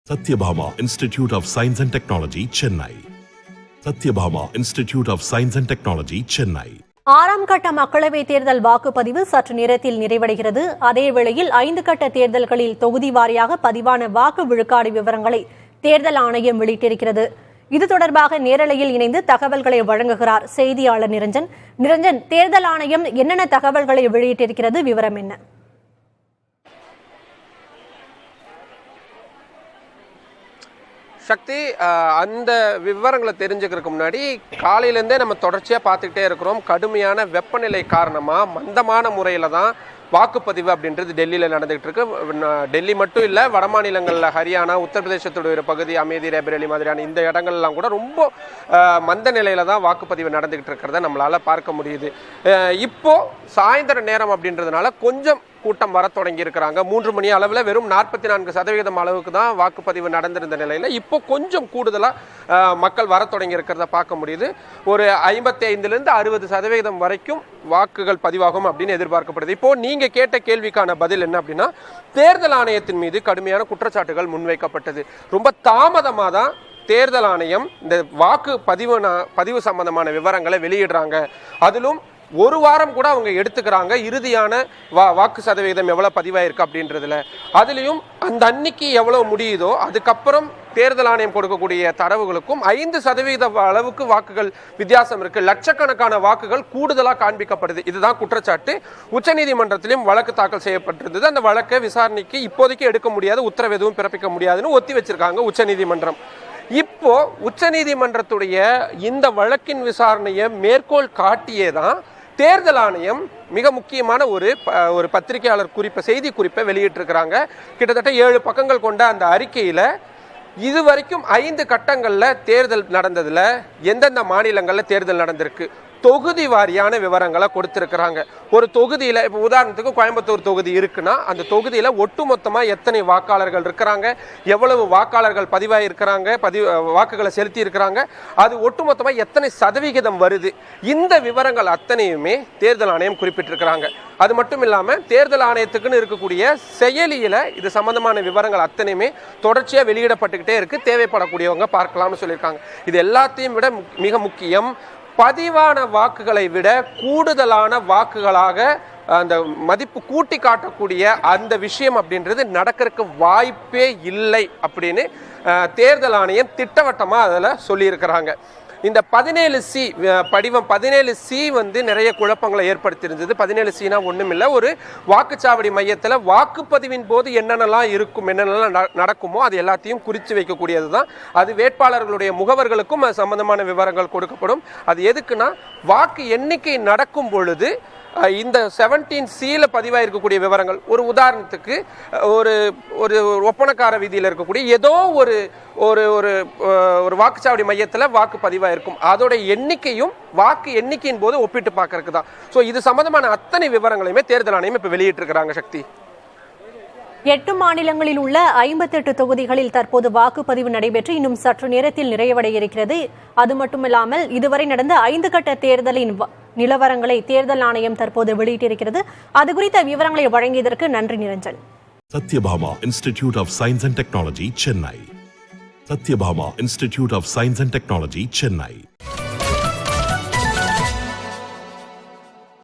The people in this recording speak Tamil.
Satyabhama Institute of Science and Technology, Chennai. Satyabhama Institute of Science and Technology, Chennai. ஆறாம் கட்ட மக்களவைத் தேர்தல் வாக்குப்பதிவு சற்று நேரத்தில் நிறைவடைகிறது. அதேவேளையில் 5 கட்ட தேர்தல்களில் தொகுதி வாரியாக பதிவான வாக்கு விழுக்காடு விவரங்களை தேர்தல் ஆணையம் வெளியிட்டிருக்கிறது. இது தொடர்பாக நேரலையில் இணைந்து தகவல்களை வழங்குகிறார் செய்தியாளர் நிரஞ்சன். நிரஞ்சன், தேர்தல் ஆணையம் என்னென்ன தகவல்களை வெளியிட்டிருக்கிறது, விவரம் என்ன? சக்தி, அந்த விவரங்களை தெரிஞ்சுக்கிறதுக்கு முன்னாடி காலையிலேருந்தே நம்ம தொடர்ச்சியாக பார்த்துக்கிட்டே இருக்கிறோம். கடுமையான வெப்பநிலை காரணமாக மந்தமான முறையில் தான் வாக்குப்பதிவு அப்படின்றது டெல்லியில் நடந்துகிட்டு இருக்கு. டெல்லி மட்டும் இல்லை, வட மாநிலங்களில் ஹரியானா, உத்தரப்பிரதேசத்துடைய ஒரு பகுதி, அமேதி, ரேபரேலி மாதிரியான இந்த இடங்கள்லாம் கூட ரொம்ப மந்த நிலையில தான் வாக்குப்பதிவு நடந்துகிட்டு இருக்கிறத நம்மளால பார்க்க முடியுது. இப்போ சாயந்தர நேரம் அப்படின்றதுனால கொஞ்சம் கூட்டம் வர தொடங்கி இருக்கிறாங்க. 3 மணி அளவில் வெறும் 44% அளவுக்கு தான் வாக்குப்பதிவு நடந்திருந்த நிலையில் இப்போ கொஞ்சம் கூடுதலாக மக்கள் வர தொடங்கி இருக்கிறத பார்க்க முடியுது. ஒரு 55லேருந்து 60% வரைக்கும் வாக்குகள் பதிவாகும் அப்படின்னு எதிர்பார்க்கப்படுது. இப்போ நீங்க கேட்ட கேள்விக்கான பதில் என்ன அப்படின்னா, தேர்தல் ஆணையத்தின் மீது கடுமையான குற்றச்சாட்டுகள் முன்வைக்கப்பட்டது. ரொம்ப தாமதமாக தான் தேர்தல் ஆணையம் இந்த வாக்கு பதிவு சம்பந்தமான விவரங்களை வெளியிடுறாங்க. அதிலும் ஒரு வாரம் கூட அவங்க எடுத்துக்கிறாங்க இறுதியான வாக்கு சதவீதம் எவ்வளவு பதிவாயிருக்கு அப்படின்றதுல. அதுலயும் அந்த அன்னைக்கு எவ்வளவு முடியுதோ அதுக்கப்புறம் தேர்தல் ஆணையம் கொடுக்கக்கூடிய தரவுகளுக்கும் 5% அளவுக்கு வாக்குகள் வித்தியாசம் இருக்கு. லட்சக்கணக்கான வாக்குகள் கூடுதலாக காண்பிக்கப்படுது. இதுதான் குற்றச்சாட்டு. உச்சநீதிமன்றத்திலும் வழக்கு தாக்கல் செய்யப்பட்டிருந்தது. அந்த வழக்கை விசாரணைக்கு இப்போதைக்கு எடுக்க முடியாது, உத்தரவு எதுவும் பிறப்பிக்க முடியாதுன்னு ஒத்தி வச்சிருக்காங்க உச்சநீதிமன்றம். இப்போ உச்சநீதிமன்றத்துடைய இந்த வழக்கின் விசாரணையை மேற்கோள் காட்டியேதான் தேர்தல் ஆணையம் மிக முக்கியமான ஒரு பத்திரிகையாளர் செய்தி குறிப்பை வெளியிட்டிருக்கிறாங்க. கிட்டத்தட்ட 7 பக்கங்கள் கொண்ட அந்த அறிக்கையில இதுவரைக்கும் 5 கட்டங்களில் தேர்தல் நடந்ததுல எந்தெந்த மாநிலங்களில் தேர்தல் நடந்திருக்கு, தொகுதி வாரியான விவரங்களை கொடுத்திருக்கிறாங்க. ஒரு தொகுதியில இப்போ உதாரணத்துக்கு கோயம்புத்தூர் தொகுதி இருக்குன்னா அந்த தொகுதியில ஒட்டுமொத்தமா எத்தனை வாக்காளர்கள் இருக்கிறாங்க, எவ்வளவு வாக்காளர்கள் பதிவாயிருக்கிறாங்க, வாக்குகளை செலுத்தி இருக்கிறாங்க, அது ஒட்டுமொத்தமா எத்தனை சதவிகிதம் வருது, இந்த விவரங்கள் அத்தனையுமே தேர்தல் ஆணையம் குறிப்பிட்டிருக்கிறாங்க. அது மட்டும் இல்லாம தேர்தல் ஆணையத்துக்குன்னு இருக்கக்கூடிய செயலியில இது சம்பந்தமான விவரங்கள் அத்தனையுமே தொடர்ச்சியா வெளியிடப்பட்டுக்கிட்டே இருக்கு. தேவைப்படக்கூடியவங்க பார்க்கலாம்னு சொல்லியிருக்காங்க. இது எல்லாத்தையும் விட மிக முக்கியம், பதிவான வாக்குகளை விட கூடுதலான வாக்குகளாக அந்த மதிப்பு கூட்டி காட்டக்கூடிய அந்த விஷயம் அப்படின்றது நடக்கிறதுக்கு வாய்ப்பே இல்லை அப்படின்னு தேர்தல் ஆணையம் திட்டவட்டமா அதில் சொல்லியிருக்கிறாங்க. இந்த 17C படிவம் 17C வந்து நிறைய குழப்பங்களை ஏற்படுத்தியிருந்தது. 17Cனா ஒன்றும் இல்லை, ஒரு வாக்குச்சாவடி மையத்தில் வாக்குப்பதிவின் போது என்னென்னலாம் இருக்கும், என்னென்னலாம் நடக்குமோ அது எல்லாத்தையும் குறித்து வைக்கக்கூடியது தான். அது வேட்பாளர்களுடைய முகவர்களுக்கும் அது சம்பந்தமான விவரங்கள் கொடுக்கப்படும். அது எதுக்குன்னா, வாக்கு எண்ணிக்கை நடக்கும் பொழுது இந்த 17Cல பதிவாயிருக்கக்கூடிய விவரங்கள், ஒரு உதாரணத்துக்கு ஒரு ஒரு ஒப்பனக்கார வீதியில் இருக்கக்கூடிய ஏதோ ஒரு ஒரு வாக்குச்சாவடி மையத்தில் வாக்கு பதிவாயிருக்கும், அதோட எண்ணிக்கையும் வாக்கு எண்ணிக்கையின் போது ஒப்பிட்டு பார்க்கறதுக்கு தான். ஸோ இது சம்பந்தமான அத்தனை விவரங்களையுமே தேர்தல் ஆணையம் இப்போ வெளியிட்டிருக்கிறாங்க. சக்தி, 8 மாநிலங்களில் உள்ள 58 தொகுதிகளில் தற்போது வாக்குப்பதிவு நடைபெற்று இன்னும் சற்று நேரத்தில் நிறைவடைய இருக்கிறது. அது மட்டுமில்லாமல் இதுவரை நடந்த 5 கட்ட தேர்தலின் நிலவரங்களை தேர்தல் ஆணையம் தற்போது வெளியிட்டிருக்கிறது. அது குறித்த விவரங்களை வழங்கியதற்கு நன்றி Niranjan. Satyabhama Institute of Science and Technology, Chennai. Satyabhama Institute of Science and Technology, Chennai.